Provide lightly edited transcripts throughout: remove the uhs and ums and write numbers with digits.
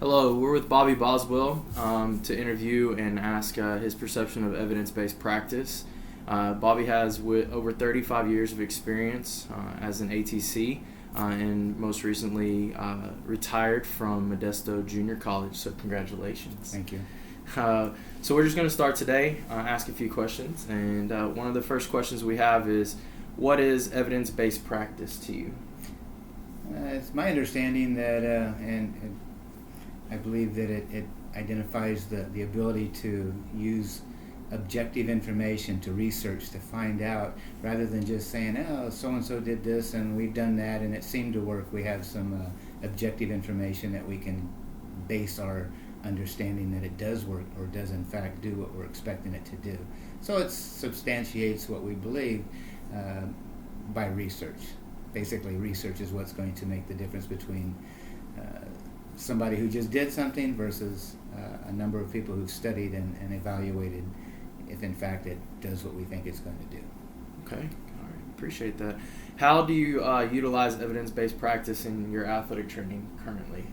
Hello, we're with Bobby Boswell to interview and ask his perception of evidence-based practice. Bobby has over 35 years of experience as an ATC and most recently retired from Modesto Junior College, so congratulations. Thank you. So we're just going to start today, ask a few questions, and one of the first questions we have is, what is evidence-based practice to you? It's my understanding that, and I believe that it identifies the ability to use objective information to research, to find out, rather than just saying, oh, so-and-so did this and we've done that and it seemed to work. We have some objective information that we can base our understanding that it does work or does in fact do what we're expecting it to do. So it substantiates what we believe by research. Basically, research is what's going to make the difference between somebody who just did something versus a number of people who've studied and evaluated if in fact it does what we think it's going to do. Okay, all right, appreciate that. How do you utilize evidence-based practice in your athletic training currently?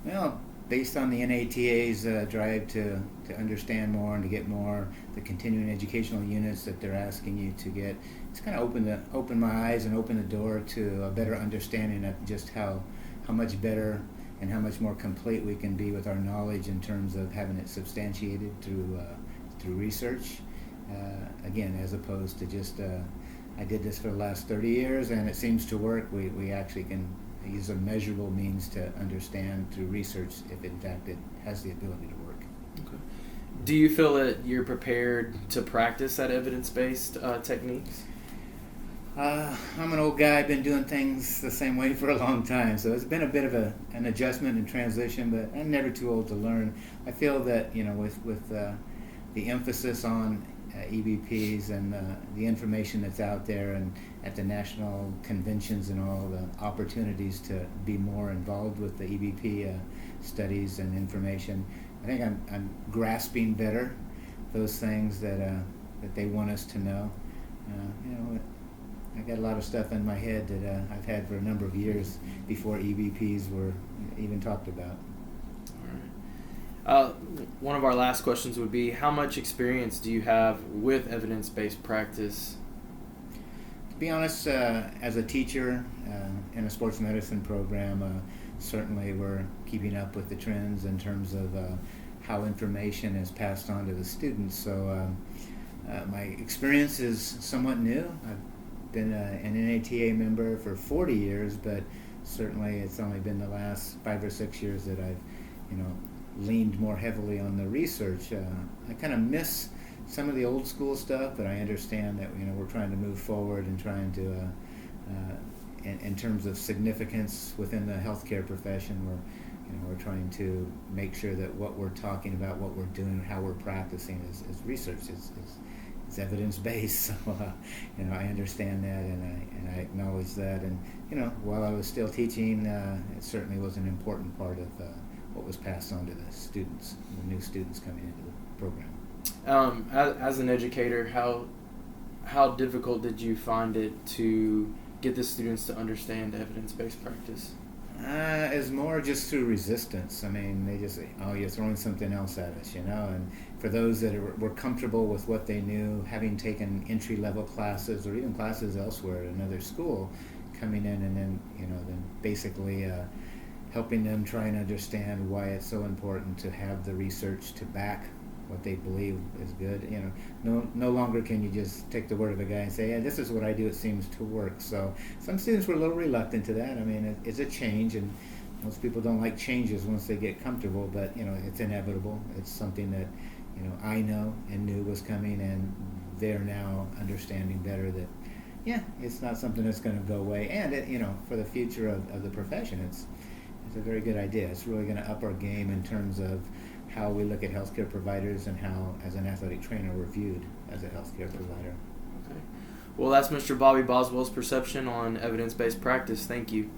Well, based on the NATA's drive to understand more and to get more, the continuing educational units that they're asking you to get, it's kind of open my eyes and open the door to a better understanding of just how much better and how much more complete we can be with our knowledge in terms of having it substantiated through research. Again, as opposed to just I did this for the last 30 years and it seems to work. We actually can use a measurable means to understand through research if in fact it has the ability to work. Okay. Do you feel that you're prepared to practice that evidence-based techniques? I'm an old guy. I've been doing things the same way for a long time, so it's been a bit of an adjustment and transition, but I'm never too old to learn. I feel that, with the emphasis on EBPs and the information that's out there and at the national conventions and all the opportunities to be more involved with the EBP studies and information, I think I'm grasping better those things that they want us to know. I got a lot of stuff in my head that I've had for a number of years before EBPs were even talked about. All right. One of our last questions would be, how much experience do you have with evidence-based practice? To be honest, as a teacher in a sports medicine program, certainly we're keeping up with the trends in terms of how information is passed on to the students. So my experience is somewhat new. I've been an NATA member for 40 years, but certainly it's only been the last 5 or 6 years that I've, leaned more heavily on the research. I kind of miss some of the old school stuff, but I understand that we're trying to move forward and trying to, in terms of significance within the healthcare profession, we're trying to make sure that what we're talking about, what we're doing, how we're practicing is research. It's evidence-based, so I understand that and I acknowledge that. And while I was still teaching, it certainly was an important part of what was passed on to the students, the new students coming into the program. As an educator, how difficult did you find it to get the students to understand evidence-based practice? It's more just through resistance. I mean, they just say, oh, you're throwing something else at us, and for those that were comfortable with what they knew, having taken entry-level classes or even classes elsewhere at another school, coming in and then, then basically helping them try and understand why it's so important to have the research to back what they believe is good. No longer can you just take the word of a guy and say, yeah, this is what I do, it seems to work. So some students were a little reluctant to that. I mean, it's a change, and most people don't like changes once they get comfortable, but it's inevitable. It's something that I know and knew was coming, and they're now understanding better that it's not something that's going to go away, and for the future of the profession, it's a very good idea. It's really going to up our game in terms of how we look at healthcare providers and how, as an athletic trainer, we're viewed as a healthcare provider. Okay. Well, that's Mr. Bobby Boswell's perception on evidence-based practice. Thank you.